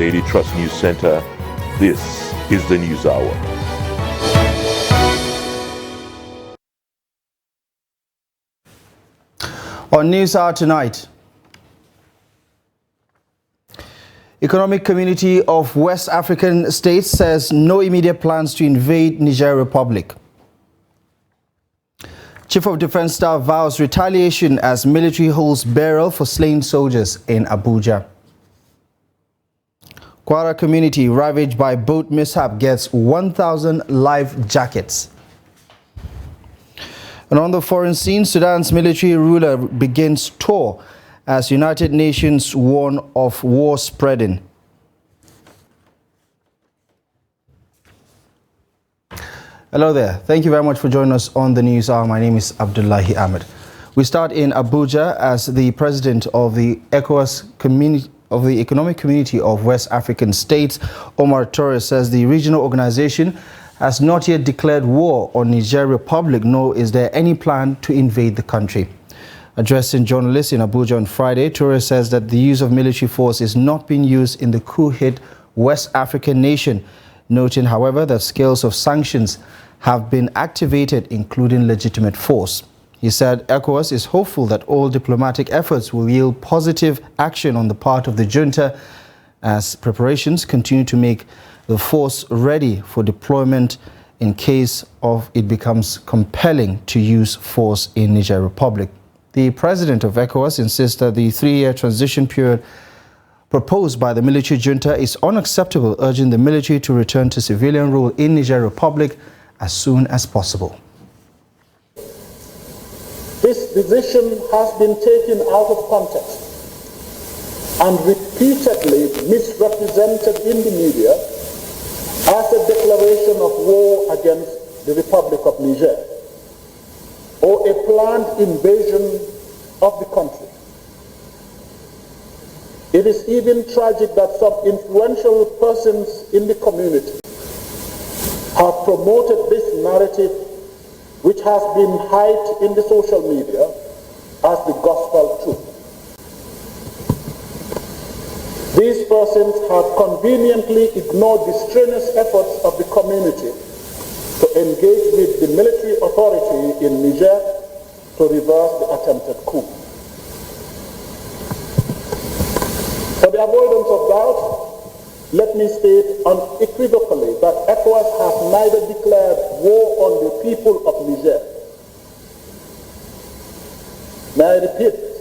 Daily Trust News Center. This is the News Hour. On News Hour tonight, Economic Community of West African States says no immediate plans to invade Niger Republic. Chief of Defense Staff vows retaliation as military holds burial for slain soldiers in Abuja. Kwara community ravaged by boat mishap gets 1,000 life jackets. And on the foreign scene, Sudan's military ruler begins tour as United Nations warn of war spreading. Hello there. Thank you very much for joining us on the News Hour. My name is Abdullahi Ahmed. We start in Abuja as the president of the ECOWAS community of the Economic Community of West African States, Omar Torres, says the regional organization has not yet declared war on Niger Republic, nor is there any plan to invade the country. Addressing journalists in Abuja on Friday, Torres says that the use of military force is not being used in the coup-hit West African nation, noting, however, that scales of sanctions have been activated, including legitimate force. He said ECOWAS is hopeful that all diplomatic efforts will yield positive action on the part of the junta as preparations continue to make the force ready for deployment in case of it becomes compelling to use force in Niger Republic. The president of ECOWAS insists that the 3-year transition period proposed by the military junta is unacceptable, urging the military to return to civilian rule in Niger Republic as soon as possible. This decision has been taken out of context and repeatedly misrepresented in the media as a declaration of war against the Republic of Niger or a planned invasion of the country. It is even tragic that some influential persons in the community have promoted this narrative, which has been hyped in the social media as the gospel truth. These persons have conveniently ignored the strenuous efforts of the community to engage with the military authority in Niger to reverse the attempted coup. For the avoidance of doubt, let me state unequivocally that ECOWAS has neither declared war on the people of Niger. May I repeat this?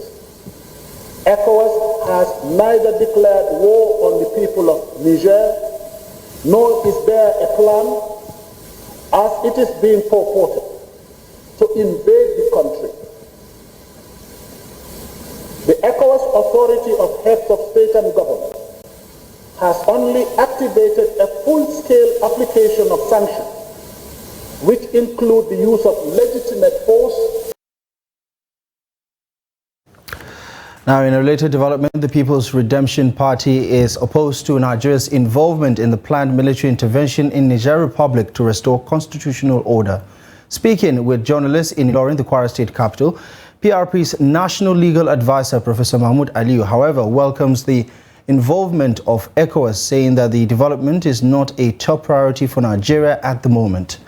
ECOWAS has neither declared war on the people of Niger, nor is there a plan, as it is being purported, to invade the country. The ECOWAS authority of heads of state and government has only activated a full-scale application of sanctions, which include the use of legitimate force. Now, in a related development, the People's Redemption Party is opposed to Nigeria's involvement in the planned military intervention in Niger Republic to restore constitutional order. Speaking with journalists in Ilorin, the Kwara State capital, PRP's National Legal Advisor, Professor Mahmoud Aliyu, however, welcomes the involvement of ECOWAS, saying that the development is not a top priority for Nigeria at the moment.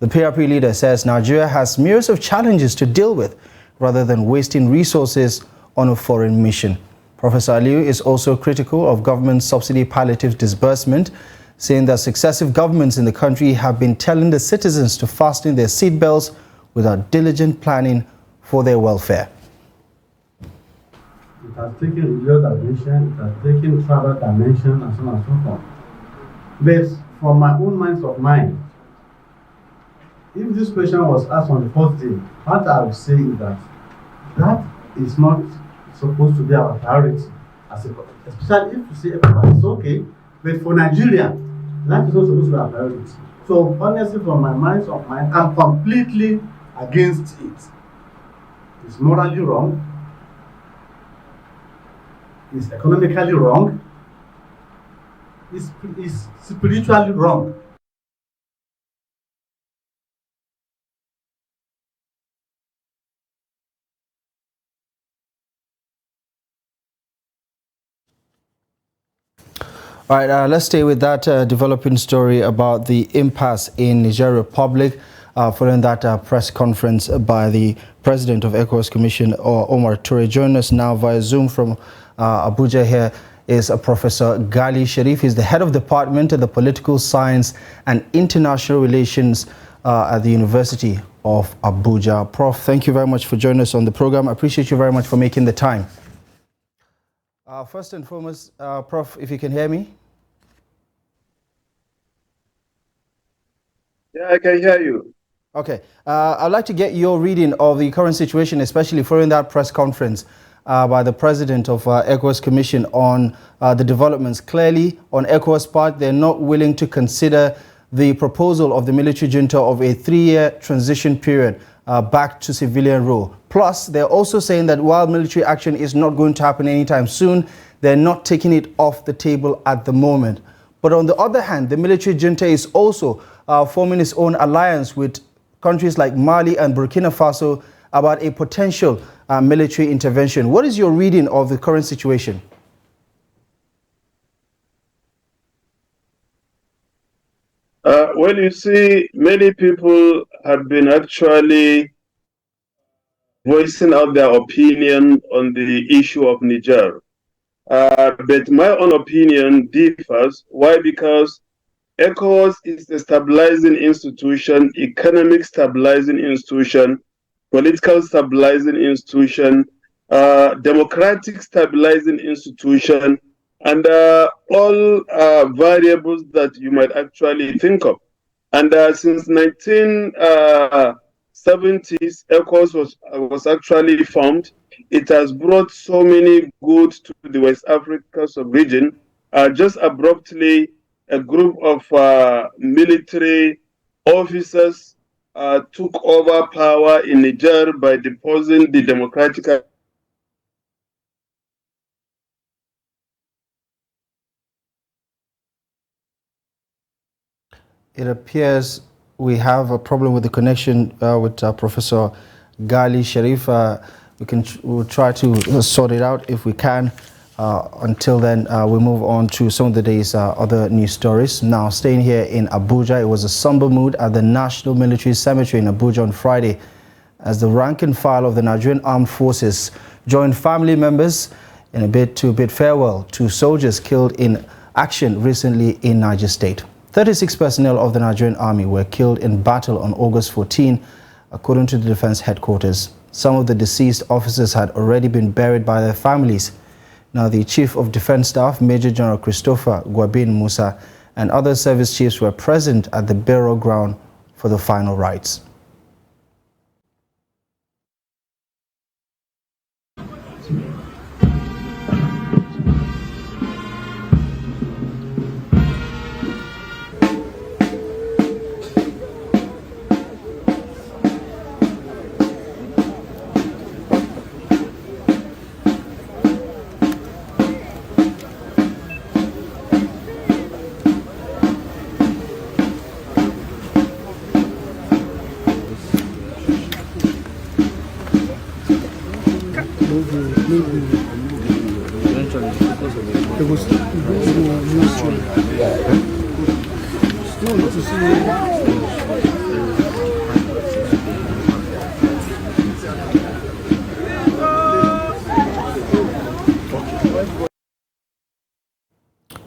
The PRP leader says Nigeria has myriads of challenges to deal with rather than wasting resources on a foreign mission. Professor Aliyu is also critical of government subsidy palliative disbursement, saying that successive governments in the country have been telling the citizens to fasten their seatbelts without diligent planning for their welfare. It has taken religious dimension, it has taken tribal dimension, and so on and so forth. But from my own minds of mind, if this question was asked on the first day, what I would say is that that is not supposed to be our priority, especially if you say everybody is okay, but for Nigeria, that is not supposed to be our priority. So honestly, from my mind of mind, I'm completely against it. It's morally wrong. It's economically wrong. It's spiritually wrong. All right, let's stay with that developing story about the impasse in Niger Republic following that press conference by the president of ECOWAS Commission, Omar Toure. Joining us now via Zoom from Abuja here is Professor Ghali Sharif. He's the head of department of the Political Science and International Relations at the University of Abuja. Prof, thank you very much for joining us on the program. I appreciate you very much for making the time. First and foremost, Prof, if you can hear me. Yeah, I can hear you. Okay. I'd like to get your reading of the current situation, especially following that press conference by the president of ECOWAS Commission on the developments. Clearly, on ECOWAS part, they're not willing to consider the proposal of the military junta of a 3-year transition period back to civilian rule. Plus, they're also saying that while military action is not going to happen anytime soon, they're not taking it off the table at the moment. But on the other hand, the military junta is also forming its own alliance with countries like Mali and Burkina Faso about a potential military intervention. What is your reading of the current situation? Well, you see, many people have been actually voicing out their opinion on the issue of Niger. But my own opinion differs. Why? Because ECOWAS is a stabilizing institution, economic stabilizing institution, political stabilizing institution, democratic stabilizing institution, and all variables that you might actually think of. And since 1970s, ECOWAS was actually formed. It has brought so many goods to the West Africa sub-region. Just abruptly, a group of military officers took over power in Niger by deposing the democratic. It appears we have a problem with the connection with Professor Ghali Sharif. We'll try to sort it out if we can. Until then, we move on to some of the day's other news stories. Now, staying here in Abuja, it was a somber mood at the National Military Cemetery in Abuja on Friday as the rank and file of the Nigerian Armed Forces joined family members in a bid to bid farewell to soldiers killed in action recently in Niger State. 36 personnel of the Nigerian Army were killed in battle on August 14, according to the Defense Headquarters. Some of the deceased officers had already been buried by their families. Now, the Chief of Defense Staff, Major General Christopher Gwabin Musa, and other service chiefs were present at the burial ground for the final rites.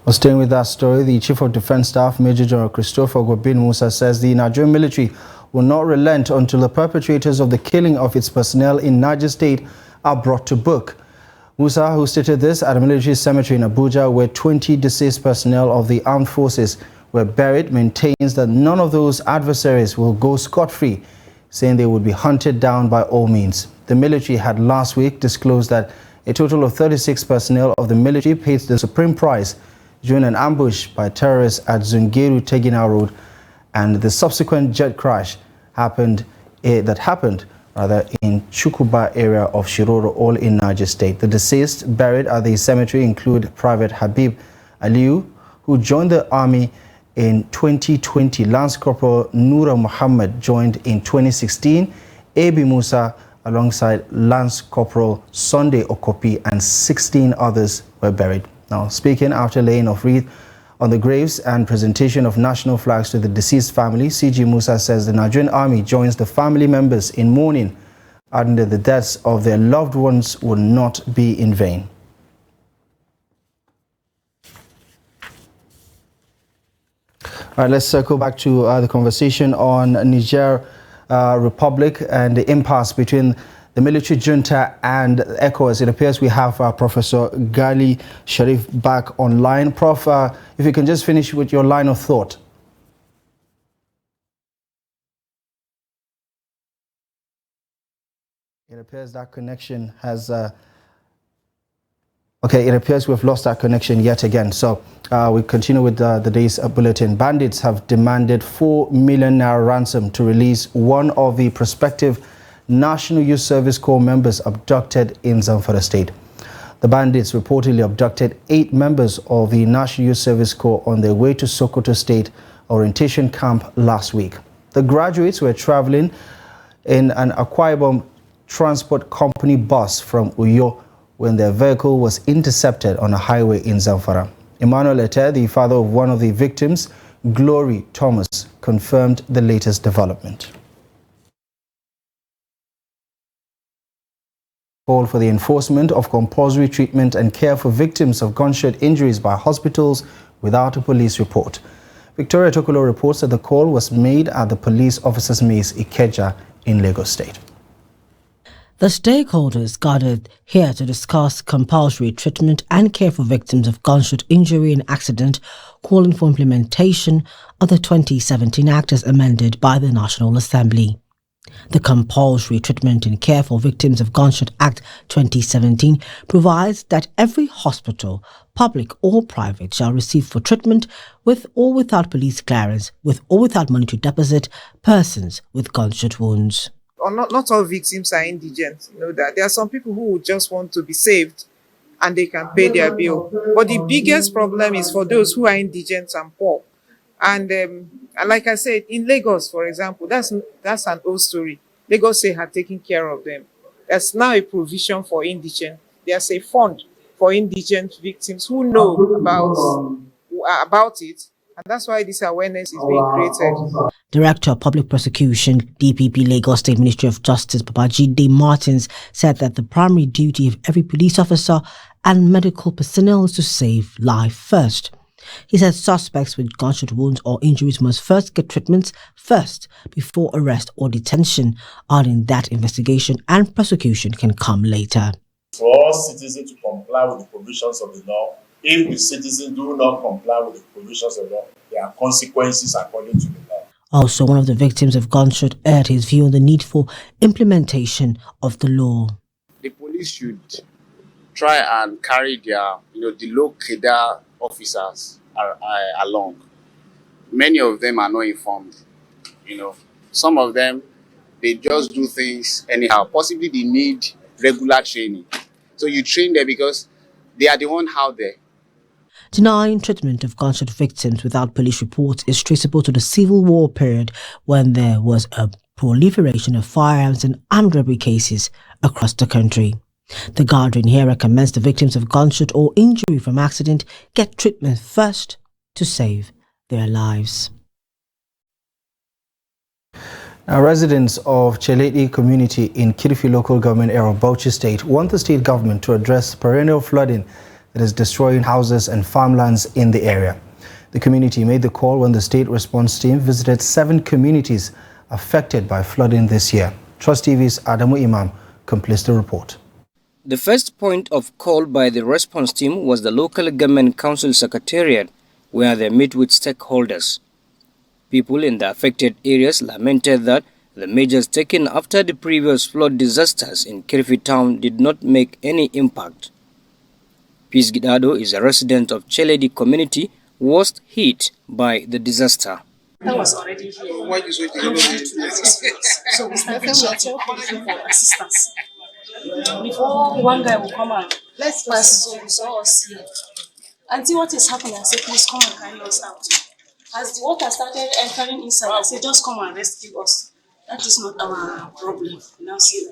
Staying with that story, the Chief of Defense Staff, Major General Christopher Gwabin Musa, says the Nigerian military will not relent until the perpetrators of the killing of its personnel in Niger State are brought to book. Musa, who stated this at a military cemetery in Abuja, where 20 deceased personnel of the armed forces were buried, maintains that none of those adversaries will go scot-free, saying they would be hunted down by all means. The military had last week disclosed that a total of 36 personnel of the military paid the supreme price during an ambush by terrorists at Zungeru-Tegina Road, and the subsequent jet crash happened in Chukuba area of Shiroro, all in Niger State. The deceased buried at the cemetery include Private Habib Aliyu, who joined the army in 2020. Lance Corporal Noura Muhammad joined in 2016. Abi Musa alongside Lance Corporal Sunday Okopi and 16 others were buried. Now, speaking after laying of wreath On the graves and presentation of national flags to the deceased family, CG Musa says the Nigerian Army joins the family members in mourning, adding that the deaths of their loved ones will not be in vain. All right, let's circle back to the conversation on Niger Republic and the impasse between the military junta and ECOWAS. It appears we have Professor Gali Sharif back online. Prof, if you can just finish with your line of thought. It appears that connection has... Okay, it appears we've lost that connection yet again. So we continue with the day's bulletin. Bandits have demanded 4 million naira ransom to release one of the prospective National Youth Service Corps members abducted in Zamfara State. The bandits reportedly abducted 8 members of the National Youth Service Corps on their way to Sokoto State orientation camp last week. The graduates were traveling in an Akwa Ibom Transport Company bus from Uyo when their vehicle was intercepted on a highway in Zamfara. Emmanuel Ete, the father of one of the victims, Glory Thomas, confirmed the latest development. Call for the enforcement of compulsory treatment and care for victims of gunshot injuries by hospitals without a police report. Victoria Tokolo reports that the call was made at the police officers' maze Ikeja in Lagos State. The stakeholders gathered here to discuss compulsory treatment and care for victims of gunshot injury and accident, calling for implementation of the 2017 Act as amended by the National Assembly. The Compulsory Treatment and Care for Victims of Gunshot Act 2017 provides that every hospital, public or private, shall receive for treatment, with or without police clearance, with or without monetary deposit, persons with gunshot wounds. Or not all victims are indigent. You know that there are some people who would just want to be saved and they can pay their bill. But the biggest problem is for those who are indigent and poor. And like I said, in Lagos, for example, that's an old story. Lagos State had taken care of them. There's now a provision for indigent. There's a fund for indigent victims who know about it. And that's why this awareness is being created. Director of Public Prosecution, DPP Lagos State Ministry of Justice, Babajide Martins, said that the primary duty of every police officer and medical personnel is to save life first. He said suspects with gunshot wounds or injuries must first get treatments first before arrest or detention, adding that investigation and prosecution can come later. For all citizens to comply with the provisions of the law, if the citizens do not comply with the provisions of the law, there are consequences according to the law. Also, one of the victims of gunshot aired his view on the need for implementation of the law. The police should try and carry their, the low cadre officers along. Many of them are not informed. Some of them, they just do things anyhow. Possibly they need regular training. So you train them because they are the one out there. Denying treatment of gunshot victims without police reports is traceable to the Civil War period when there was a proliferation of firearms and armed robbery cases across the country. The gathering here recommends the victims of gunshot or injury from accident get treatment first to save their lives. Now, residents of Cheleti community in Kirfi local government area of Bauchi State want the state government to address perennial flooding that is destroying houses and farmlands in the area. The community made the call when the state response team visited 7 communities affected by flooding this year. Trust TV's Adamu Imam completes the report. The first point of call by the response team was the local government council secretariat, where they meet with stakeholders. People in the affected areas lamented that the measures taken after the previous flood disasters in Kirfi town did not make any impact. Peace Gidado is a resident of Cheledi community worst hit by the disaster. I was already here. Why did you so we started waiting for assistance. Before one guy will come and let's pass, so we saw us here. And see what is happening. I said, please come and carry us out. As the water started entering inside, I said, just come and rescue us. That is not our problem. Now see,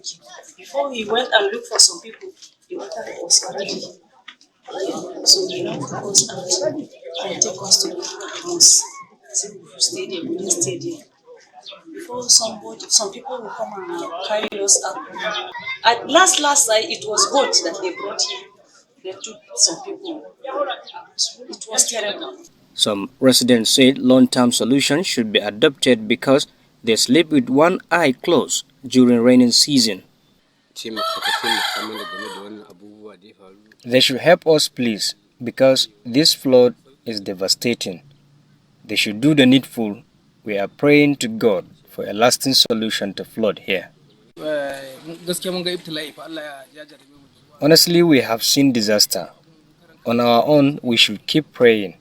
before he went and looked for some people, the water was already here. So they ran us out and take us to the house. Say we should stay there, we didn't stay there. Before some people will come and carry us out. At last night, it was boat that they brought here. They took some people. It was terrible. Some residents said long-term solutions should be adopted because they sleep with one eye closed during rainy season. They should help us please, because this flood is devastating. They should do the needful. We are praying to God for a lasting solution to flood here. Honestly, we have seen disaster. On our own, we should keep praying.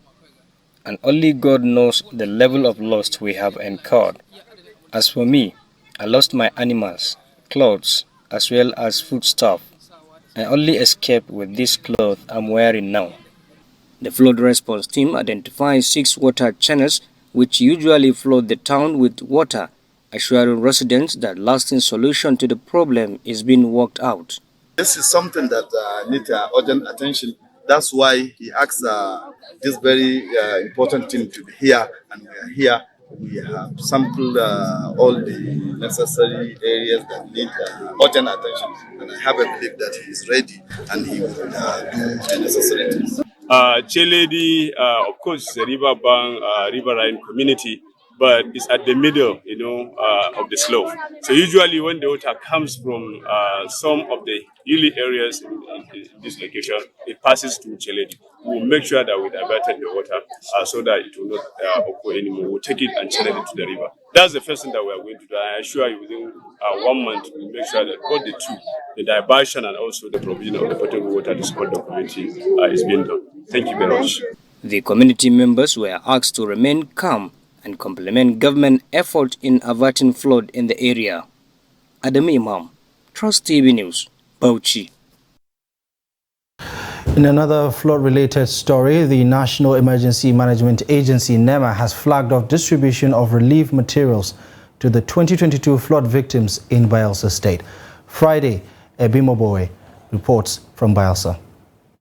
And only God knows the level of loss we have incurred. As for me, I lost my animals, clothes, as well as foodstuff. I only escaped with this cloth I'm wearing now. The flood response team identifies 6 water channels which usually flood the town with water, assuring residents that lasting solution to the problem is being worked out. This is something that needs urgent attention. That's why he asked this very important team to be here, and we are here. We have sampled all the necessary areas that need urgent attention, and I have a belief that he is ready and he will do the necessary things. Cheledi, of course, is a riverine community, but it's at the middle, of the slope. So usually when the water comes from some of the hilly areas in this location, it passes to Cheledi. We'll make sure that we diverted the water so that it will not occur anymore. We'll take it and channel it to the river. That's the first thing that we are going to do. I assure you within 1 month, we'll make sure that both the two, the diversion and also the provision of the potable water to support the community is being done. Thank you very much. The community members were asked to remain calm and complement government effort in averting flood in the area. Adam Imam, Trust TV News, Bauchi. In another flood-related story, the National Emergency Management Agency, NEMA, has flagged off distribution of relief materials to the 2022 flood victims in Bayelsa State. Friday, Ebimoboe reports from Bayelsa.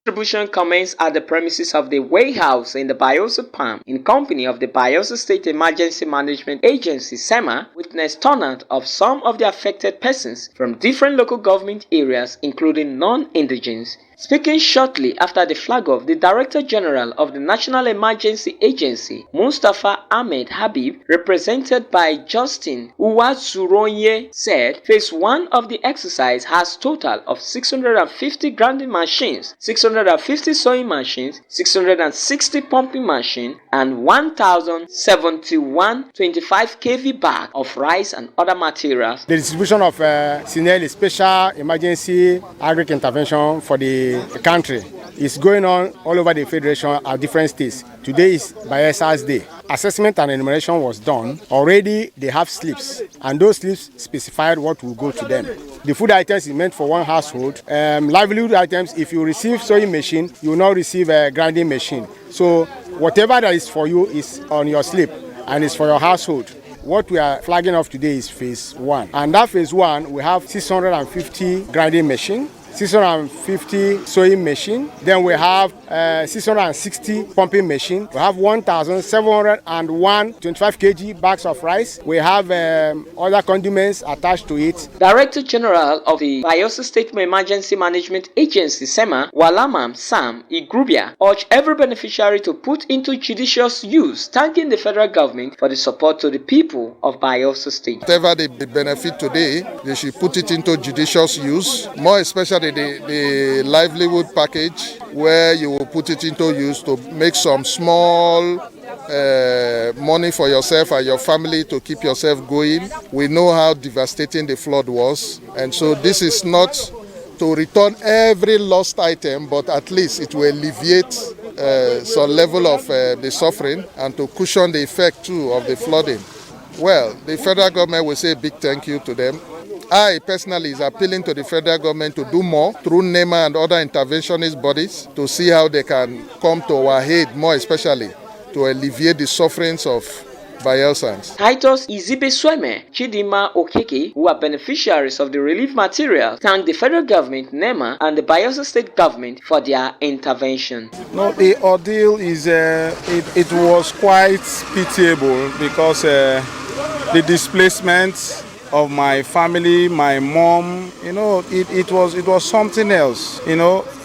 Distribution commenced at the premises of the Way House in the Bayelsa Palm in company of the Bayelsa State Emergency Management Agency, SEMA, witnessed turnout of some of the affected persons from different local government areas, including non-indigenous. Speaking shortly after the flag-off, the Director General of the National Emergency Agency, Mustafa Ahmed Habib, represented by Justin Uwazuronye, said Phase 1 of the exercise has total of 650 grinding machines, 650 sewing machines, 660 pumping machines, and 1,071 25 kV bag of rice and other materials. The distribution of SINEL, Special Emergency Agri Intervention for the country, is going on all over the federation at different states. Today is Bayelsa's day. Assessment and enumeration was done. Already they have slips, and those slips specified what will go to them. The food items is meant for one household. Livelihood items, if you receive sewing machine, you will not receive a grinding machine. So whatever that is for you is on your slip and is for your household. What we are flagging off today is Phase 1. And that Phase 1, we have 650 grinding machine, 650 sewing machine, then we have 660 pumping machine, we have 1,701 25 kg bags of rice, we have other condiments attached to it. Director General of the Bayelsa State Emergency Management Agency, SEMA, Walamam Sam Igrubia, urged every beneficiary to put into judicious use, thanking the federal government for the support to the people of Bayelsa State. Whatever they benefit today, they should put it into judicious use, more especially the livelihood package, where you will put it into use to make some small money for yourself and your family to keep yourself going. We know how devastating the flood was, and so this is not to return every lost item, but at least it will alleviate some level of the suffering and to cushion the effect too of the flooding. Well, the federal government will say a big thank you to them. I personally is appealing to the federal government to do more through NEMA and other interventionist bodies to see how they can come to our aid, more especially to alleviate the sufferings of Bayelsans. Titus Izibesweme, Chidima Okeke, who are beneficiaries of the relief material, thanked the federal government, NEMA, and the Bayelsa state government for their intervention. No, the ordeal is it was quite pitiable because the displacement of my family, my mom, it was something else.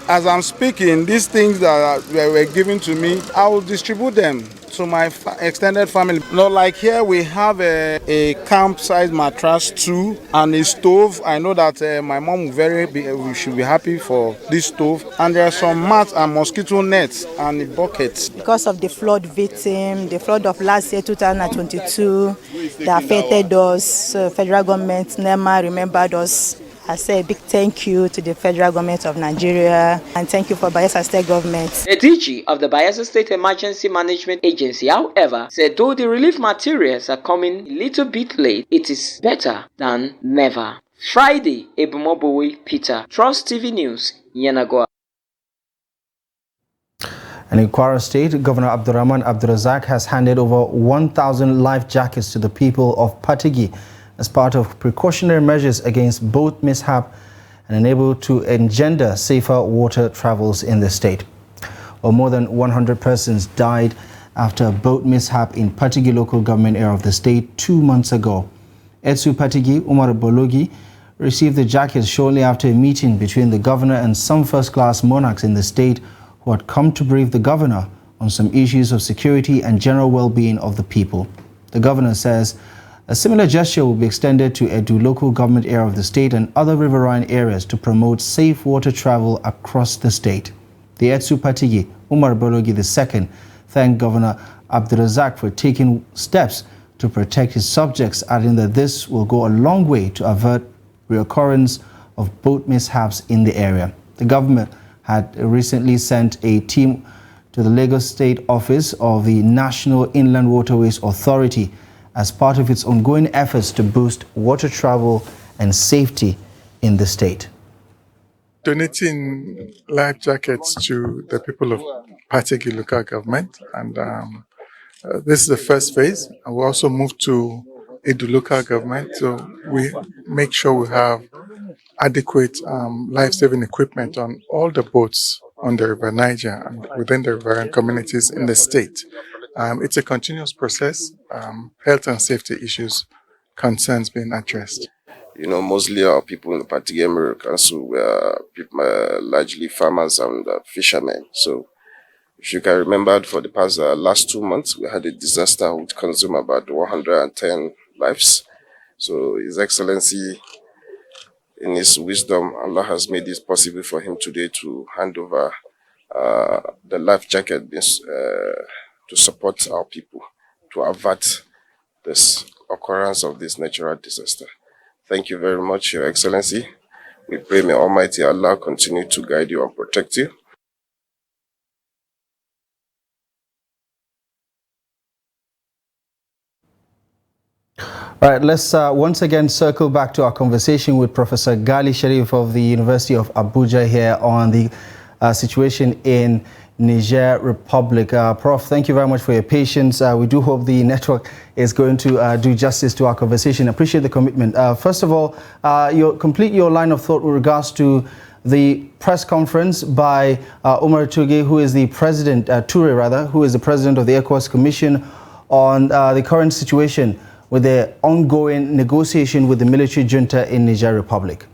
As I'm speaking, these things that were given to me, I will distribute them to my extended family. Like here we have a camp-sized mattress too and a stove. I know that my mom we should be happy for this stove. And there are some mats and mosquito nets and buckets. Because of the flood victim, the flood of last year, 2022, that affected us, so federal government, NEMA remembered us. I say a big thank you to the federal government of Nigeria and thank you for Bayelsa State government. The DG of the Bayelsa State Emergency Management Agency, however, said though the relief materials are coming a little bit late, it is better than never. Friday, Ebumobowe Peter, Trust TV News, Yenagoa. And in Kwara State, Governor Abdurrahman Abdurazak has handed over 1,000 life jackets to the people of Patigi as part of precautionary measures against boat mishap and enable to engender safer water travels in the state. Well, more than 100 persons died after a boat mishap in Patigi local government area of the state 2 months ago. Etsu Patigi Umar Bologi received the jackets shortly after a meeting between the governor and some first-class monarchs in the state who had come to brief the governor on some issues of security and general well-being of the people. The governor says a similar gesture will be extended to Edu local government area of the state and other riverine areas to promote safe water travel across the state. The Etsu Patigi, Umar Bologi II, thanked Governor Abdurazak for taking steps to protect his subjects, adding that this will go a long way to avert reoccurrence of boat mishaps in the area. The government had recently sent a team to the Lagos State Office of the National Inland Waterways Authority as part of its ongoing efforts to boost water travel and safety in the state. Donating life jackets to the people of Patigi local government, and this is the first phase. And we also moved to Edu local government, so we make sure we have adequate life-saving equipment on all the boats on the River Niger and within the riverain communities in the state. It's a continuous process, health and safety issues, concerns being addressed. Mostly our people in the Patigi Emirate Council were largely farmers and fishermen. So if you can remember, for the past last 2 months, we had a disaster which consumed about 110 lives. So His Excellency, in his wisdom, Allah has made it possible for him today to hand over the life jacket to support our people, to avert this occurrence of this natural disaster. Thank you very much, Your Excellency. We pray may Almighty Allah continue to guide you and protect you. All right, let's once again circle back to our conversation with Professor Gali Sharif of the University of Abuja here on the situation in Niger Republic. Prof, thank you very much for your patience. We do hope the network is going to do justice to our conversation. Appreciate the commitment. First of all, complete your line of thought with regards to the press conference by Umar Touge, who is the president, Toure rather, who is the president of the ECOWAS Commission on the current situation with the ongoing negotiation with the military junta in Niger Republic.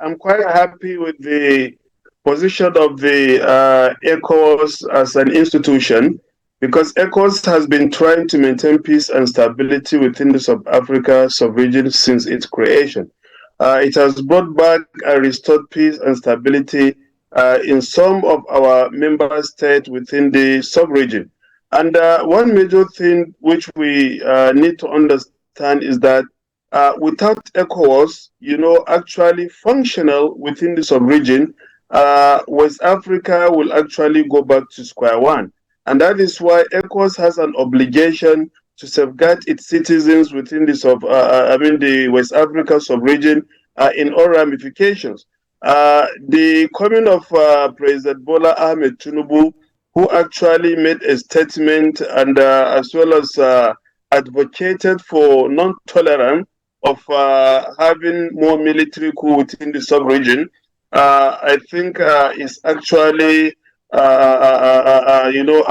I'm quite happy with the position of the ECOWAS as an institution, because ECOWAS has been trying to maintain peace and stability within the Sub-Africa sub-region since its creation. It has brought back and restored peace and stability in some of our member states within the sub-region. And one major thing which we need to understand is that without ECOWAS, actually functional within the sub-region, West Africa will actually go back to square one. And that is why ECOWAS has an obligation to safeguard its citizens within the West Africa sub-region in all ramifications. The coming of President Bola Ahmed Tinubu, who actually made a statement and as well as advocated for non-tolerance of having more military coup within the sub-region, I think is actually,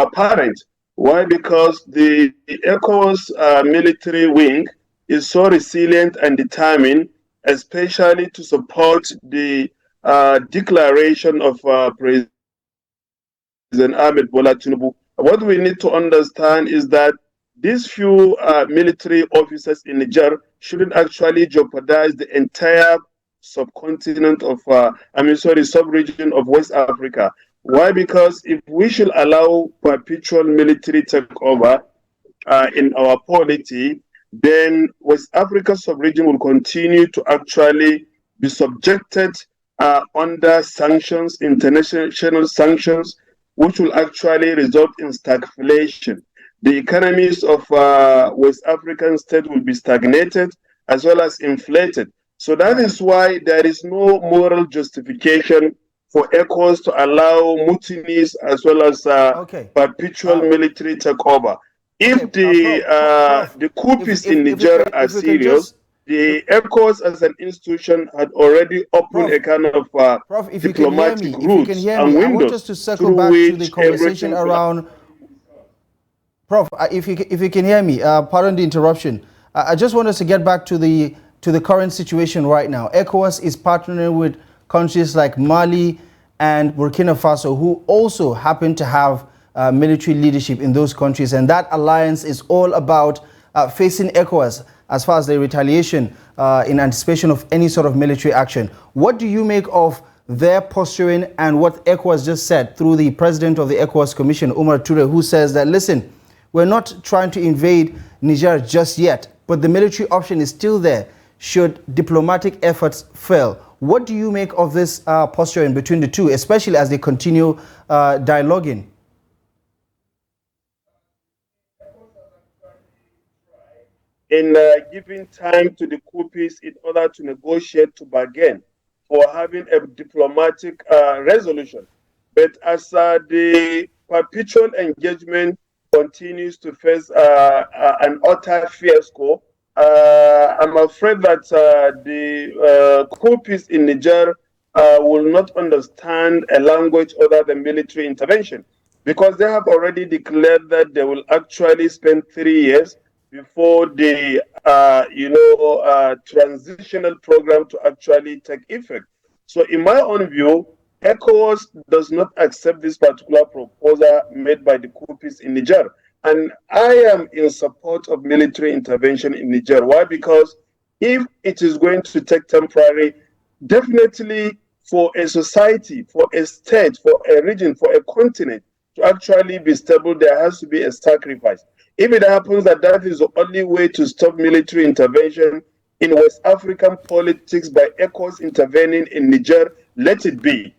apparent. Why? Because the ECOWAS military wing is so resilient and determined, especially to support the declaration of President Ahmed Bola Tinubu. What we need to understand is that these few military officers in Niger shouldn't actually jeopardize the entire subcontinent of, sub-region of West Africa. Why? Because if we should allow perpetual military takeover in our polity, then West Africa sub-region will continue to actually be subjected under sanctions, international sanctions, which will actually result in stagflation. The economies of West African states will be stagnated as well as inflated. So that is why there is no moral justification for ECOWAS to allow mutinies as well as perpetual military takeover. If the coups in Niger are serious, the ECOWAS as an institution had already opened a kind of diplomatic routes and windows. I want us to circle back to the conversation around. Prof, if you can hear me, pardon the interruption. I just want us to get back to the current situation right now. ECOWAS is partnering with countries like Mali and Burkina Faso, who also happen to have military leadership in those countries, and that alliance is all about facing ECOWAS as far as the retaliation in anticipation of any sort of military action. What do you make of their posturing and what ECOWAS just said through the president of the ECOWAS Commission, Umar Toure, who says that, listen, we're not trying to invade Niger just yet, but the military option is still there should diplomatic efforts fail. What do you make of this posturing between the two, especially as they continue dialoguing? In giving time to the coupists in order to negotiate, to bargain for having a diplomatic resolution. But as the perpetual engagement continues to face an utter fiasco, I'm afraid that the coupists in Niger will not understand a language other than military intervention, because they have already declared that they will actually spend 3 years before the transitional program to actually take effect. So in my own view, ECOWAS does not accept this particular proposal made by the coupists in Niger. And I am in support of military intervention in Niger. Why? Because if it is going to take temporary, definitely for a society, for a state, for a region, for a continent to actually be stable, there has to be a sacrifice. If it happens that that is the only way to stop military intervention in West African politics by ECOWAS intervening in Niger, let it be.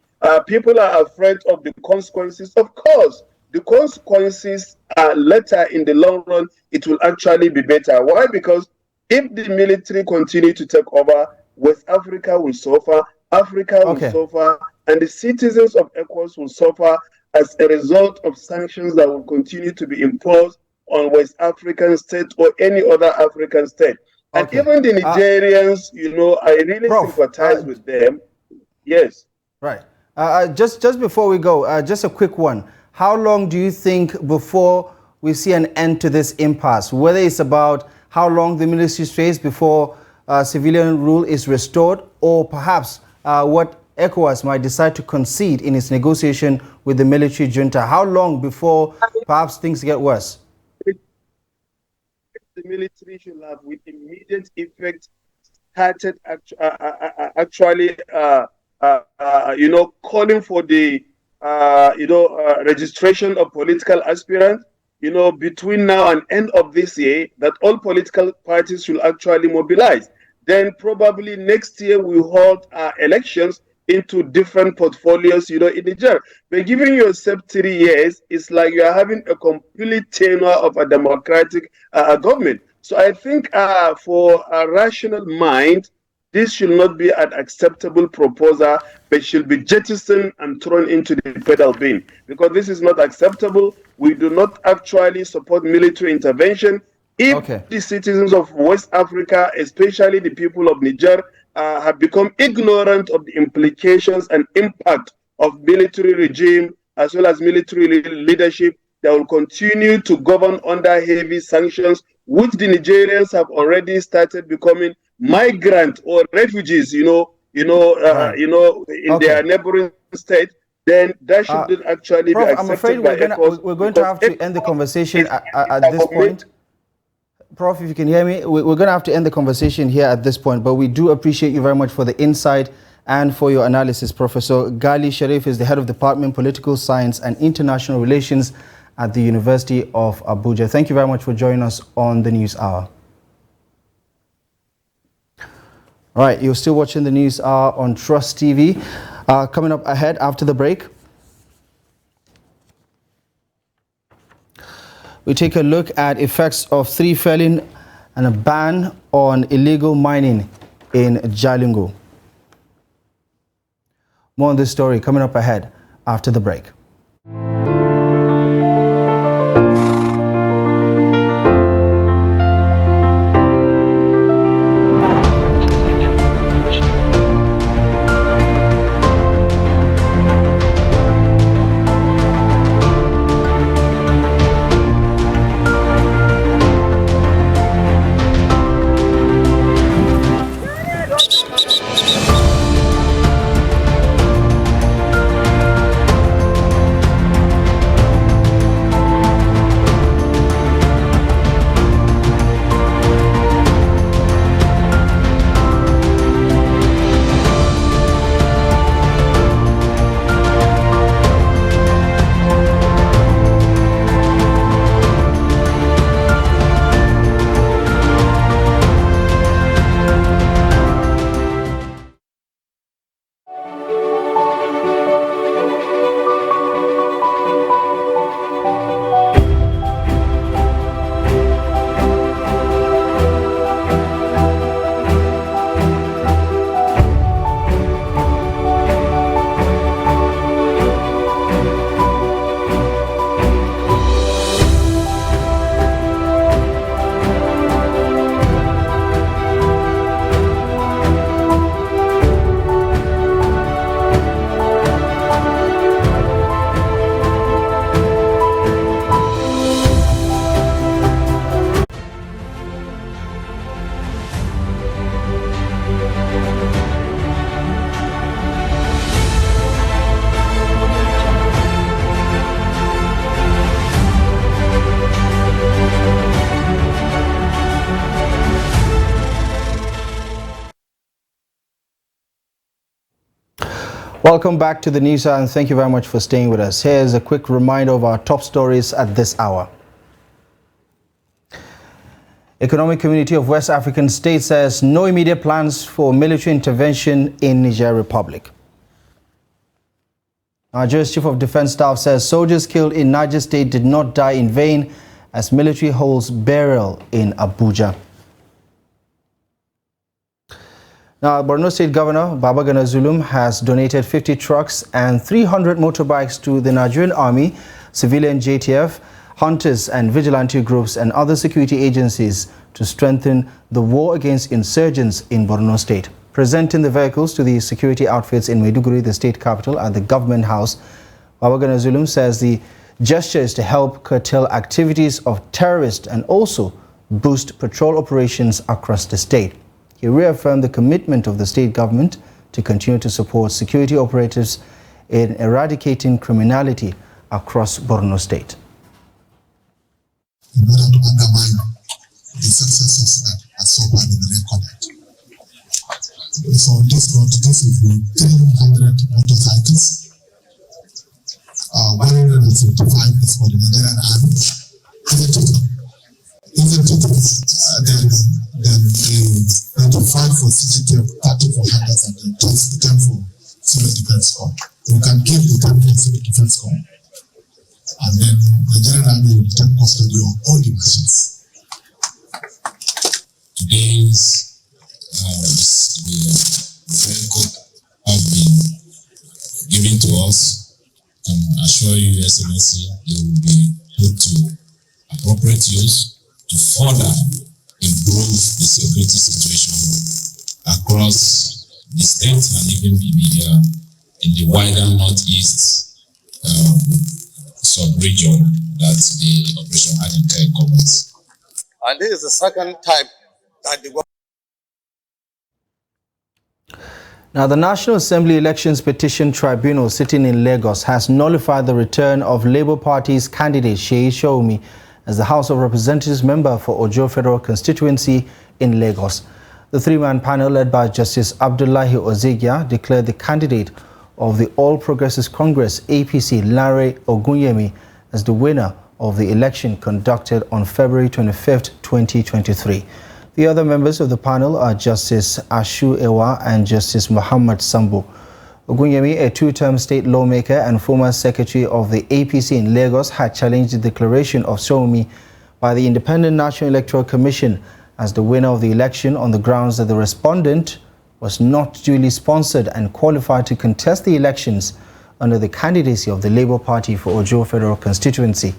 People are afraid of the consequences. Of course, the consequences are later in the long run, it will actually be better. Why? Because if the military continue to take over, West Africa will suffer, Africa will suffer, and the citizens of ECOWAS will suffer as a result of sanctions that will continue to be imposed on West African state or any other African state. And even the Nigerians, I really sympathize with them. Yes. Right. Just before we go, just a quick one. How long do you think before we see an end to this impasse? Whether it's about how long the military stays before civilian rule is restored, or perhaps what ECOWAS might decide to concede in its negotiation with the military junta. How long before perhaps things get worse? The military should have, with immediate effect, started actually, calling for the, registration of political aspirants, between now and end of this year, that all political parties should actually mobilize. Then probably next year we hold elections into different portfolios, in Niger. But giving yourself 3 years, it's like you are having a complete tenure of a democratic government. So I think for a rational mind, this should not be an acceptable proposal, but should be jettisoned and thrown into the pedal bin, because this is not acceptable. We do not actually support military intervention. If the citizens of West Africa, especially the people of Niger, have become ignorant of the implications and impact of military regime as well as military leadership, they will continue to govern under heavy sanctions, which the Nigerians have already started becoming migrant or refugees, in their neighboring state. Then that shouldn't actually Prof, be accepted. I'm afraid we're going to have to end the conversation at this point. Prof, if you can hear me, we're going to have to end the conversation here at this point, but we do appreciate you very much for the insight and for your analysis. Professor Gali Sharif is the head of Department Political Science and International Relations at the University of Abuja. Thank you very much for joining us on the News Hour. All right, you're still watching the News Hour on Trust TV. Coming up ahead after the break, we take a look at effects of 3 felling and a ban on illegal mining in Jalingo. More on this story coming up ahead after the break. Welcome back to the News Hour, and thank you very much for staying with us. Here's a quick reminder of our top stories at this hour. Economic Community of West African States says no immediate plans for military intervention in Niger Republic. Nigeria's Chief of Defense Staff says soldiers killed in Niger State did not die in vain as military holds burial in Abuja. Now, Borno State Governor Babagana Zulum has donated 50 trucks and 300 motorbikes to the Nigerian Army, civilian JTF, hunters and vigilante groups and other security agencies to strengthen the war against insurgents in Borno State. Presenting the vehicles to the security outfits in Maiduguri, the state capital, at the government house, Babagana Zulum says the gesture is to help curtail activities of terrorists and also boost patrol operations across the state. He reaffirmed the commitment of the state government to continue to support security operatives in eradicating criminality across Borno State. In order to undermine the successes that are so far been recorded. So this is the 300 motorcycles. 155 is for the Nigerian Army. Isn't it? Then 25 for CGTF, 30 for hunters, and then 10 for Civil Defense Corps. We can give the 10 for Civil Defense Corps, and then the Nigerian Army will take custody of all the machines. Today's very good have been given to us. I can assure you, Your Excellency, they will be put to appropriate use to further improve the security situation across the state and even in the wider northeast sub-region that the Operation Adenkai covers. And this is the second time that the Now, the National Assembly Elections Petition Tribunal sitting in Lagos has nullified the return of Labour Party's candidate Seyi Sowunmi as the House of Representatives member for Ojo Federal Constituency in Lagos. The three-man panel led by Justice Abdullahi Ozegia declared the candidate of the All Progressives Congress APC, Lanre Ogunyemi, as the winner of the election conducted on February 25, 2023. The other members of the panel are Justice Ashu Ewa and Justice Muhammad Sambo. Ogunyemi, a two-term state lawmaker and former secretary of the APC in Lagos, had challenged the declaration of Sowunmi by the Independent National Electoral Commission as the winner of the election on the grounds that the respondent was not duly sponsored and qualified to contest the elections under the candidacy of the Labour Party for Ojo Federal Constituency.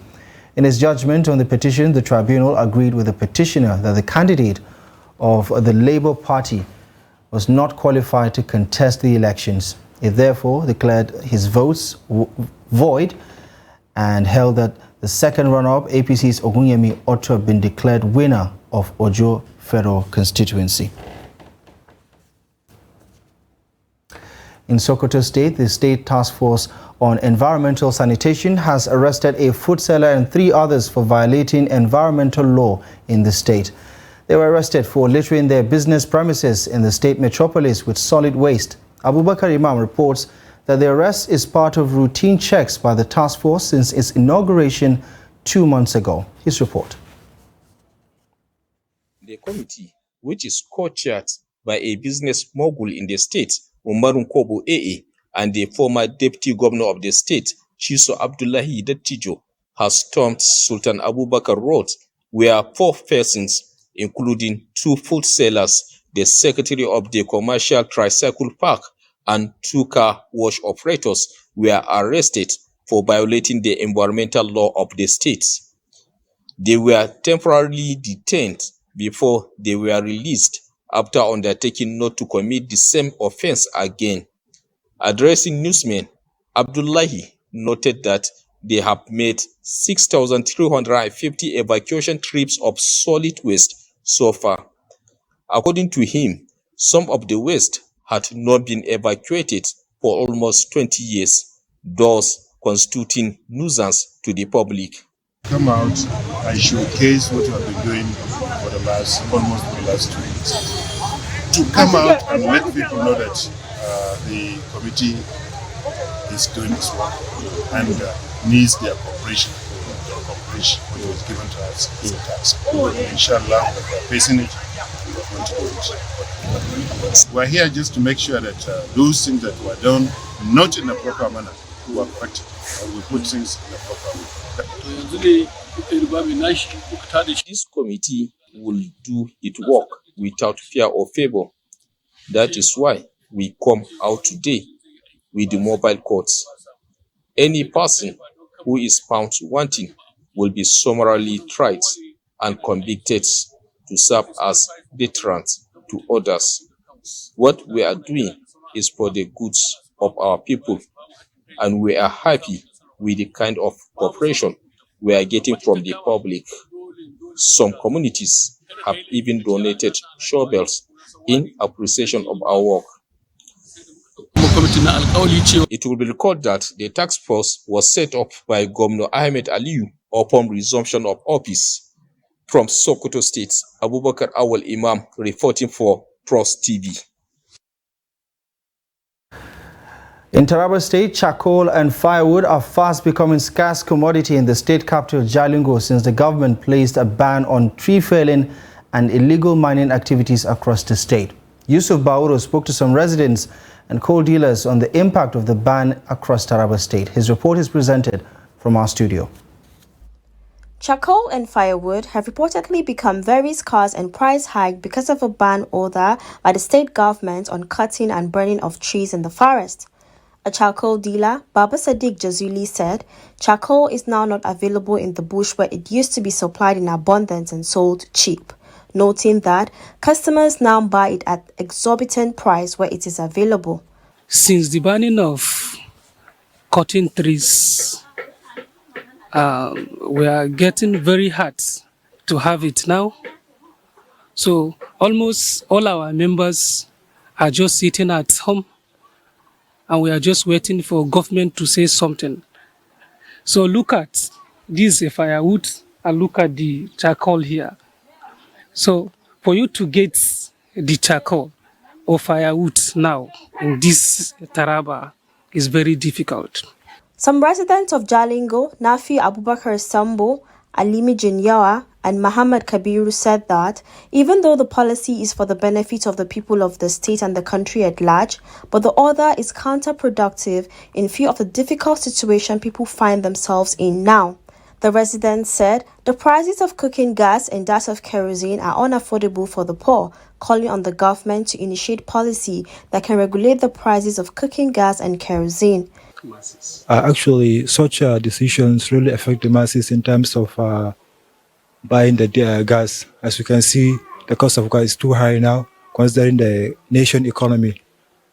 In his judgment on the petition, the tribunal agreed with the petitioner that the candidate of the Labour Party was not qualified to contest the elections. It therefore declared his votes void and held that the second runner-up, APC's Ogunyemi, ought to have been declared winner of Ojo Federal Constituency. In Sokoto State, the State Task Force on Environmental Sanitation has arrested a food seller and 3 others for violating environmental law in the state. They were arrested for littering their business premises in the state metropolis with solid waste. Abubakar Imam reports that the arrest is part of routine checks by the task force since its inauguration 2 months ago. His report. The committee, which is co-chaired by a business mogul in the state, Umaru Kobo AA, and the former deputy governor of the state, Chiso Abdullahi Dattijo, has stormed Sultan Abubakar Road, where 4 persons, including 2 food sellers, the secretary of the commercial tricycle park, and 2 car wash operators, were arrested for violating the environmental law of the state. They were temporarily detained before they were released after undertaking not to commit the same offense again. Addressing newsmen, Abdullahi noted that they have made 6,350 evacuation trips of solid waste so far. According to him, some of the waste had not been evacuated for almost 20 years, thus constituting nuisance to the public. Come out and showcase what you have been doing for the last 2 weeks. To come out and let people know that the committee is doing its work and needs their cooperation to accomplish what was given to us as a task. Inshallah, we are facing it, we are going to do it. We are here just to make sure that those things that were done not in a proper manner were corrected, and we put things in a proper way. This committee will do its work without fear or favor. That is why we come out today with the mobile courts. Any person who is found wanting will be summarily tried and convicted to serve as deterrents to others. What we are doing is for the goods of our people, and we are happy with the kind of cooperation we are getting from the public. Some communities have even donated shovels in appreciation of our work. It will be recalled that the task force was set up by Governor Ahmed Aliyu upon resumption of office. From Sokoto State, Abubakar Awal Imam reporting for Trust TV. In Taraba State, charcoal and firewood are fast becoming scarce commodity in the state capital Jalingo since the government placed a ban on tree felling and illegal mining activities across the state. Yusuf Bauro spoke to some residents and coal dealers on the impact of the ban across Taraba State. His report is presented from our studio. Charcoal and firewood have reportedly become very scarce and price hiked because of a ban order by the state government on cutting and burning of trees in the forest. A charcoal dealer, Baba Sadiq Jazuli, said charcoal is now not available in the bush where it used to be supplied in abundance and sold cheap, noting that customers now buy it at exorbitant price where it is available. Since the banning of cutting trees, we are getting very hard to have it now. So almost all our members are just sitting at home and we are just waiting for government to say something. So look at this firewood and look at the charcoal here. So for you to get the charcoal or firewood now in this Taraba is very difficult. Some residents of Jalingo, Nafi Abubakar Sambo, Alimi Jinyawa, and Muhammad Kabiru said that even though the policy is for the benefit of the people of the state and the country at large, but the order is counterproductive in view of the difficult situation people find themselves in now. The residents said the prices of cooking gas and that of kerosene are unaffordable for the poor, calling on the government to initiate policy that can regulate the prices of cooking gas and kerosene. Actually, such decisions really affect the masses in terms of buying the gas. As you can see, the cost of gas is too high now, considering the nation economy.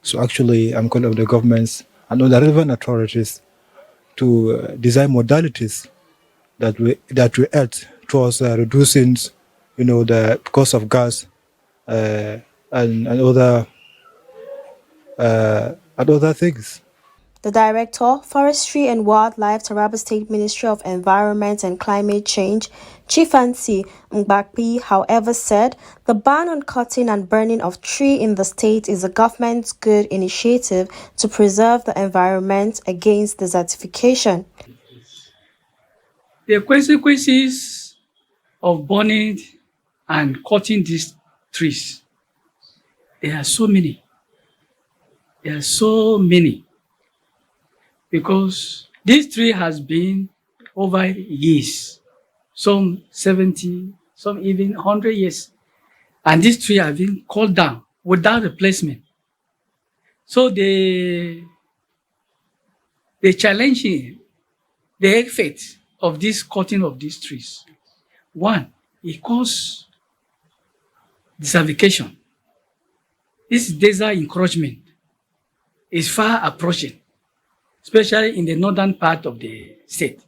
So actually, I'm calling on the governments and on the relevant authorities to design modalities that we add towards reducing, the cost of gas and other things. The Director, Forestry and Wildlife, Taraba State Ministry of Environment and Climate Change, Chifansi Mbakpi, however, said the ban on cutting and burning of tree in the state is a government's good initiative to preserve the environment against desertification. The consequences of burning and cutting these trees, there are so many. There are so many. Because this tree has been over years, some 70, some even 100 years. And this tree has been cut down without replacement. So the challenging, the effect of this cutting of these trees, one, it causes desertification. This desert encroachment is far approaching, especially in the northern part of the state.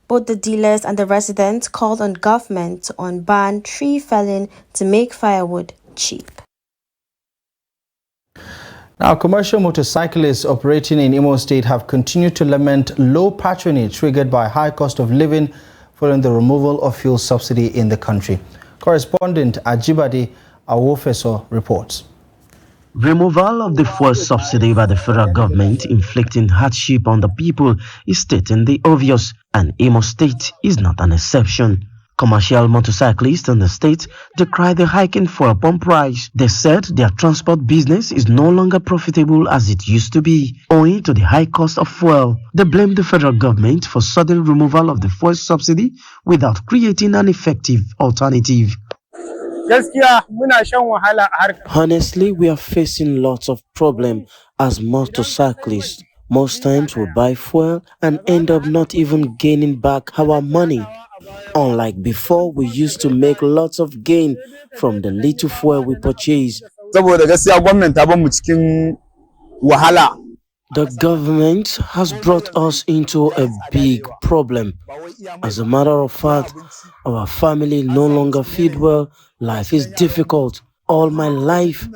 Both the dealers and the residents called on government to ban tree felling to make firewood cheap. Now, commercial motorcyclists operating in Imo State have continued to lament low patronage triggered by high cost of living following the removal of fuel subsidy in the country. Correspondent Ajibade Awofeso reports. Removal of the fuel subsidy by the federal government inflicting hardship on the people is stating the obvious, and Imo State is not an exception. Commercial motorcyclists in the state decry the hike in fuel pump price. They said their transport business is no longer profitable as it used to be, owing to the high cost of fuel. They blame the federal government for sudden removal of the fuel subsidy without creating an effective alternative. Honestly, we are facing lots of problems as motorcyclists. Most times we buy fuel and end up not even gaining back our money. Unlike before, we used to make lots of gain from the little fuel we purchase. The government has brought us into a big problem. As a matter of fact, our family no longer feed well. Life is difficult. All my life,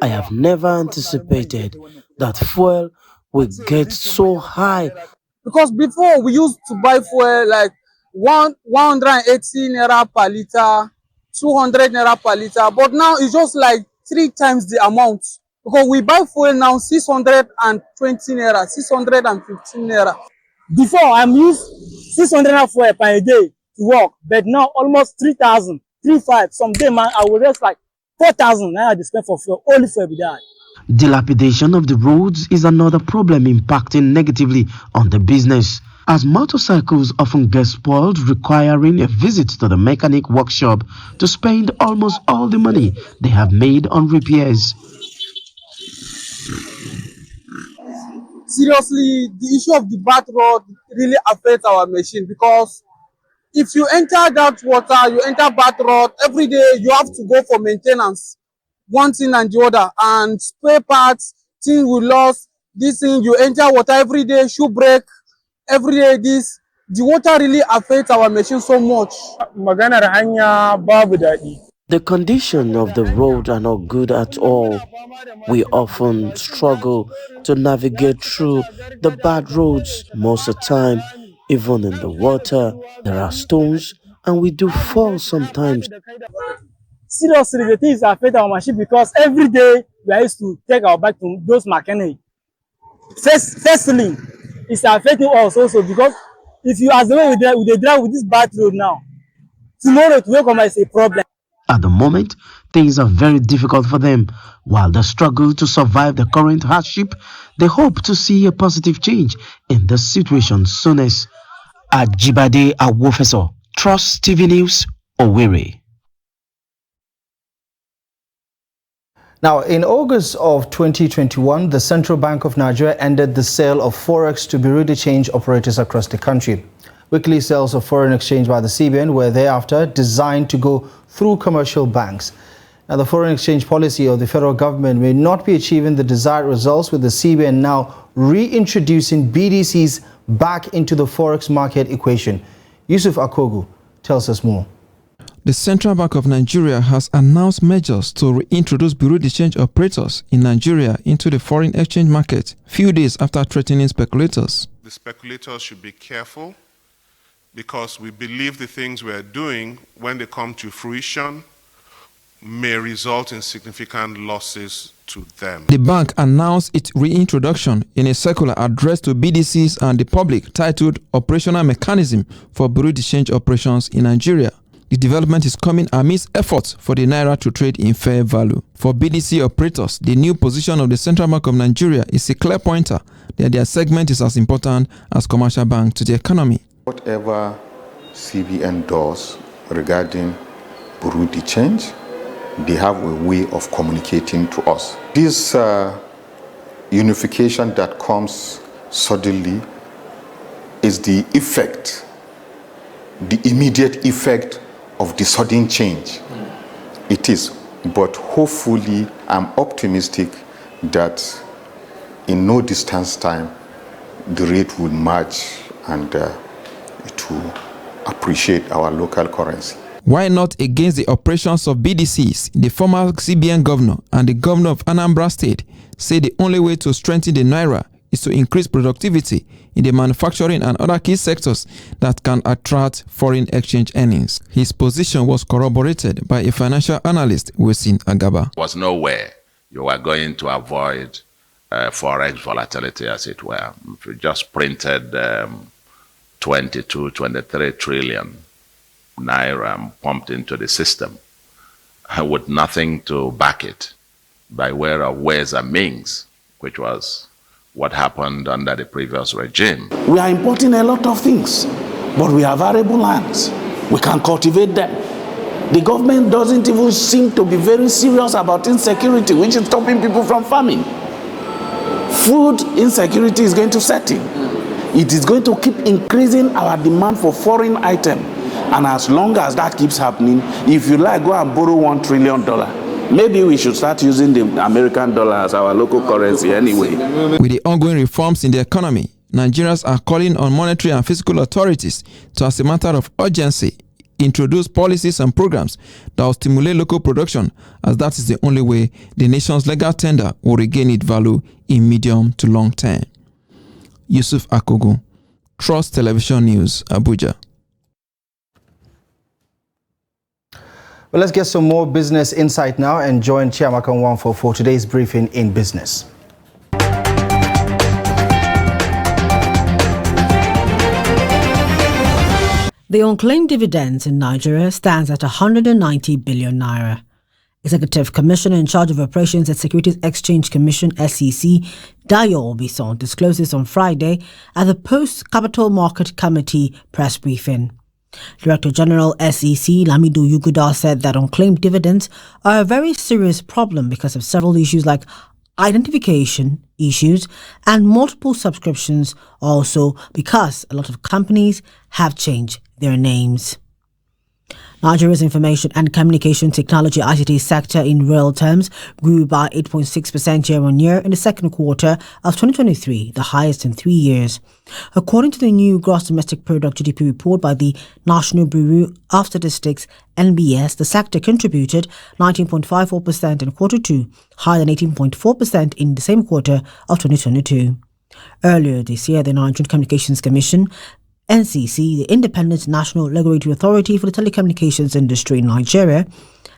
I have never anticipated that fuel would get so high. Because before we used to buy fuel like 180 naira per liter, 200 naira per liter, but now it's just like 3 times the amount. Because we buy fuel now 620 naira, 615 naira. Before I'm used 600 naira fuel per day to work, but now almost 3,000, 3,500. Some day man, I will rest like 4,000 naira to spend for fuel, only for every day. Dilapidation of the roads is another problem impacting negatively on the business. as motorcycles often get spoiled, requiring a visit to the mechanic workshop to spend almost all the money they have made on repairs. Seriously, the issue of the bad road really affects our machine, because if you enter that water, you enter bad road, every day you have to go for maintenance, one thing and the other, and spare parts, things we lost, this thing, you enter water every day, shoe break, every day this. The water really affects our machine so much. The condition of the road are not good at all. We often struggle to navigate through the bad roads. Most of the time, even in the water, there are stones and we do fall sometimes. Seriously, the things affect our machine, because every day we are used to take our bike to those mechanics. Firstly, it's affecting us also, because if you as the way we drive with this bad road now, tomorrow to wake up is a problem. At the moment, things are very difficult for them. While they struggle to survive the current hardship, they hope to see a positive change in the situation soonest. Ajibade Awofeso, Trust TV News, Owerri. Now, in August of 2021, the Central Bank of Nigeria ended the sale of forex to bureau de change operators across the country. Weekly sales of foreign exchange by the CBN were thereafter designed to go through commercial banks. Now, the foreign exchange policy of the federal government may not be achieving the desired results, with the CBN now reintroducing BDCs back into the forex market equation. Yusuf Akogu tells us more. The Central Bank of Nigeria has announced measures to reintroduce bureau de change operators in Nigeria into the foreign exchange market, few days after threatening speculators. The speculators should be careful, because we believe the things we are doing, when they come to fruition, may result in significant losses to them. The bank announced its reintroduction in a circular addressed to BDCs and the public titled Operational Mechanism for Bureau de Change Operations in Nigeria. The development is coming amidst efforts for the Naira to trade in fair value. For BDC operators, the new position of the Central Bank of Nigeria is a clear pointer that their segment is as important as commercial bank to the economy. Whatever CBN does regarding bureau de change, they have a way of communicating to us. This unification that comes suddenly is the effect, the immediate effect of the sudden change. It is, but hopefully I'm optimistic that in no distance time the rate will match and it will appreciate our local currency. Why not against the operations of BDCs? The former CBN governor and the governor of Anambra State say the only way to strengthen the Naira is to increase productivity in the manufacturing and other key sectors that can attract foreign exchange earnings. His position was corroborated by a financial analyst, Wilson Agaba. There was nowhere you were going to avoid forex volatility, as it were. If you just printed 22, 23 trillion Naira pumped into the system with nothing to back it by way of ways and means, which was what happened under the previous regime. We are importing a lot of things, but we have arable lands. We can cultivate them. The government doesn't even seem to be very serious about insecurity, which is stopping people from farming. Food insecurity is going to set in. It is going to keep increasing our demand for foreign items. And as long as that keeps happening, if you like, go and borrow $1 trillion. Maybe we should start using the American dollar as our local currency anyway. With the ongoing reforms in the economy, Nigerians are calling on monetary and fiscal authorities to, as a matter of urgency, introduce policies and programs that will stimulate local production, as that is the only way the nation's legal tender will regain its value in medium to long term. Yusuf Akogu, Trust Television News, Abuja. Well, let's get some more business insight now and join Chiamaka Nwankwo for today's briefing in business. The unclaimed dividends in Nigeria stands at 190 billion naira. Executive Commissioner in charge of Operations at Securities Exchange Commission (SEC), Dayo Obison, disclosed this on Friday at the Post-Capital Market Committee press briefing. Director General SEC Lamido Yuguda said that unclaimed dividends are a very serious problem because of several issues like identification issues and multiple subscriptions, also because a lot of companies have changed their names. Nigeria's information and communication technology ICT sector in real terms grew by 8.6% year-on-year in the second quarter of 2023, the highest in 3 years. According to the new Gross Domestic Product (GDP) report by the National Bureau of Statistics (NBS), the sector contributed 19.54% in quarter 2, higher than 18.4% in the same quarter of 2022. Earlier this year, the Nigerian Communications Commission (NCC), the Independent National Regulatory Authority for the Telecommunications Industry in Nigeria,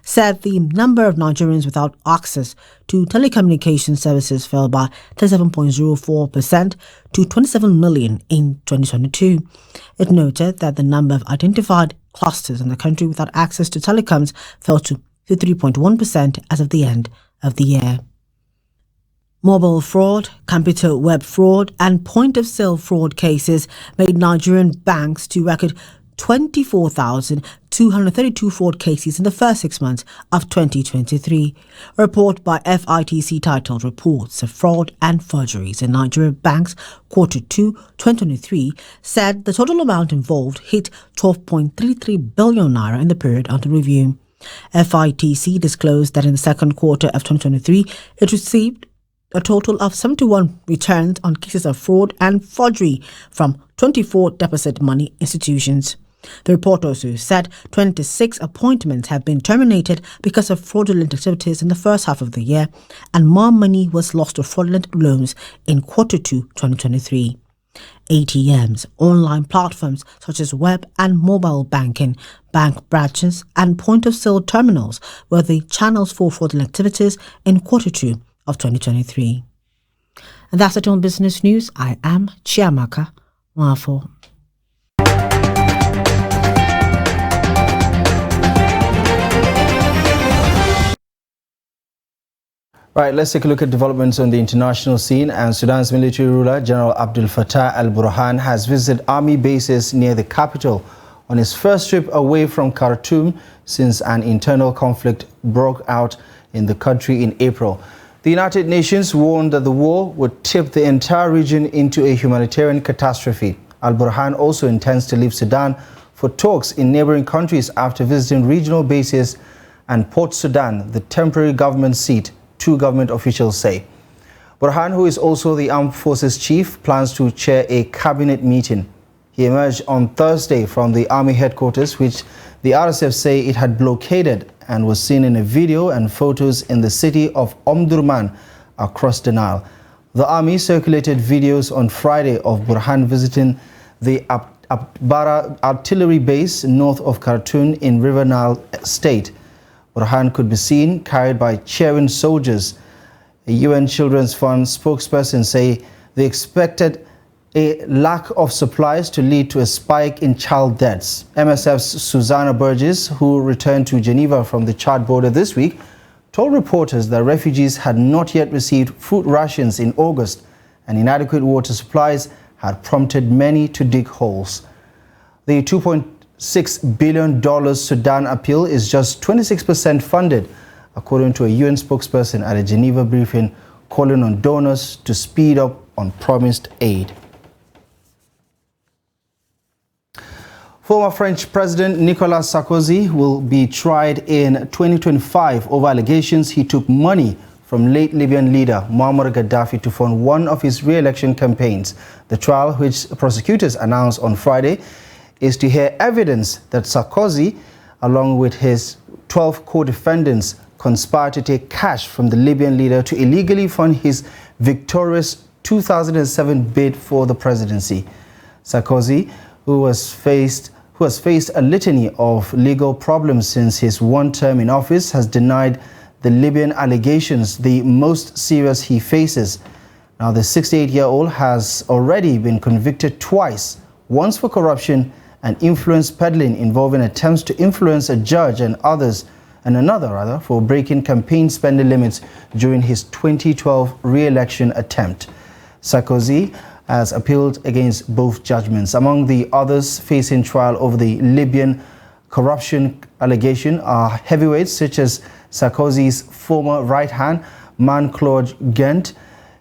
said the number of Nigerians without access to telecommunication services fell by 37.04% to 27 million in 2022. It noted that the number of identified clusters in the country without access to telecoms fell to 53.1% as of the end of the year. Mobile fraud, computer web fraud, and point-of-sale fraud cases made Nigerian banks to record 24,232 fraud cases in the first 6 months of 2023. A report by FITC titled Reports of Fraud and Forgeries in Nigerian Banks Quarter 2 2023 said the total amount involved hit 12.33 billion naira in the period under review. FITC disclosed that in the second quarter of 2023, it received a total of 71 returns on cases of fraud and forgery from 24 deposit money institutions. The report also said 26 appointments have been terminated because of fraudulent activities in the first half of the year, and more money was lost to fraudulent loans in quarter 2 2023. ATMs, online platforms such as web and mobile banking, bank branches, and point-of-sale terminals were the channels for fraudulent activities in quarter 2 of 2023. And that's it on Business News. I am Chiamaka Mwafo. Right, let's take a look at developments on the international scene. And Sudan's military ruler, General Abdel Fattah al-Burhan, has visited army bases near the capital on his first trip away from Khartoum since an internal conflict broke out in the country in April. The United Nations warned that the war would tip the entire region into a humanitarian catastrophe. Al-Burhan also intends to leave Sudan for talks in neighboring countries after visiting regional bases and Port Sudan, the temporary government seat, two government officials say. Burhan, who is also the Armed Forces Chief, plans to chair a cabinet meeting. He emerged on Thursday from the army headquarters, which the RSF say it had blockaded, and was seen in a video and photos in the city of Omdurman across the Nile. The army circulated videos on Friday of Burhan visiting the Abara artillery base north of Khartoum in River Nile State. Burhan could be seen carried by cheering soldiers. A UN Children's Fund spokesperson say they expected a lack of supplies to lead to a spike in child deaths. MSF's Susanna Burgess, who returned to Geneva from the Chad border this week, told reporters that refugees had not yet received food rations in August, and inadequate water supplies had prompted many to dig holes. The $2.6 billion Sudan appeal is just 26% funded, according to a UN spokesperson at a Geneva briefing, calling on donors to speed up on promised aid. Former French President Nicolas Sarkozy will be tried in 2025 over allegations he took money from late Libyan leader Muammar Gaddafi to fund one of his re-election campaigns. The trial, which prosecutors announced on Friday, is to hear evidence that Sarkozy, along with his 12 co-defendants, conspired to take cash from the Libyan leader to illegally fund his victorious 2007 bid for the presidency. Sarkozy, who has faced a litany of legal problems since his one term in office, has denied the Libyan allegations, the most serious he faces. Now, the 68-year-old has already been convicted twice, once for corruption and influence peddling involving attempts to influence a judge and another for breaking campaign spending limits during his 2012 re-election attempt. Sarkozy has appealed against both judgments. Among the others facing trial over the Libyan corruption allegation are heavyweights such as Sarkozy's former right-hand man Claude Ghent,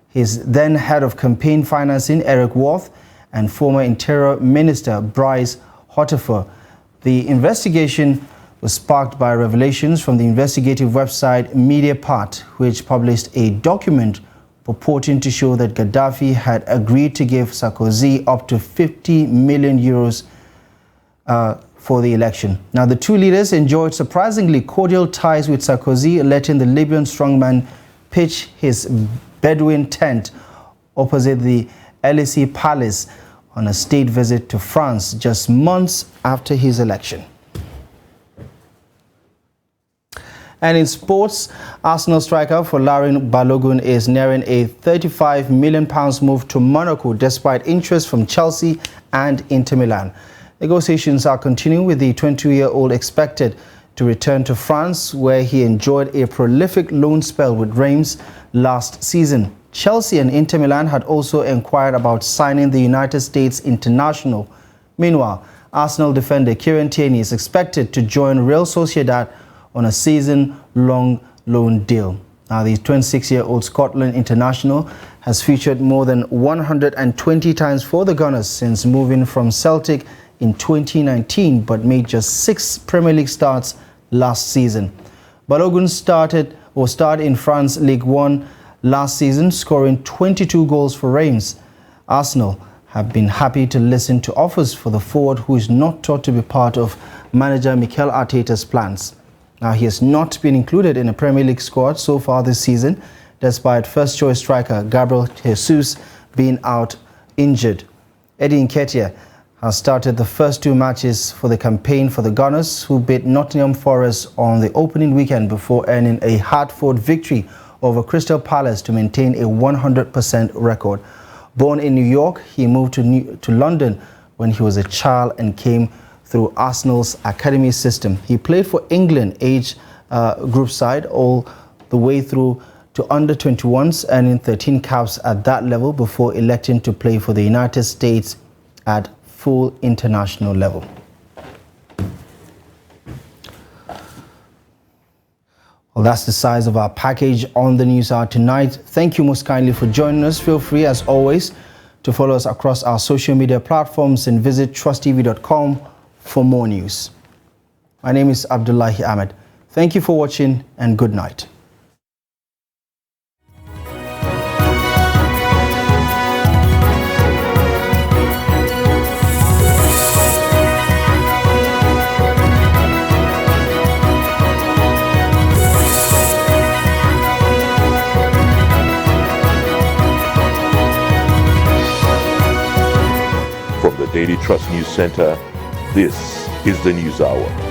his then head of campaign financing Eric Worth, and former Interior Minister Brice Hortefeux. The investigation was sparked by revelations from the investigative website Mediapart, which published a document purporting to show that Gaddafi had agreed to give Sarkozy up to 50 million euros for the election. Now, the two leaders enjoyed surprisingly cordial ties with Sarkozy, letting the Libyan strongman pitch his Bedouin tent opposite the Elysee Palace on a state visit to France just months after his election. And in sports, Arsenal striker Folarin Balogun is nearing a £35 million move to Monaco despite interest from Chelsea and Inter Milan. Negotiations are continuing with the 22-year-old expected to return to France, where he enjoyed a prolific loan spell with Reims last season. Chelsea and Inter Milan had also inquired about signing the United States international. Meanwhile, Arsenal defender Kieran Tierney is expected to join Real Sociedad on a season-long loan deal. Now, the 26-year-old Scotland international has featured more than 120 times for the Gunners since moving from Celtic in 2019, but made just 6 Premier League starts last season. Balogun started in France Ligue 1 last season, scoring 22 goals for Reims. Arsenal have been happy to listen to offers for the forward, who is not thought to be part of manager Mikel Arteta's plans. Now, he has not been included in a Premier League squad so far this season, despite first-choice striker Gabriel Jesus being out injured. Eddie Nketiah has started the first 2 matches for the campaign for the Gunners, who beat Nottingham Forest on the opening weekend before earning a hard-fought victory over Crystal Palace to maintain a 100% record. Born in New York, he moved to London when he was a child and came through Arsenal's academy system. He played for England age group side all the way through to under-21s, earning 13 caps at that level before electing to play for the United States at full international level. Well, that's the size of our package on the News Hour tonight. Thank you most kindly for joining us. Feel free, as always, to follow us across our social media platforms and visit trusttv.com for more news. My name is Abdullahi Ahmed. Thank you for watching and good night. From the Daily Trust News Center, this is the News Hour.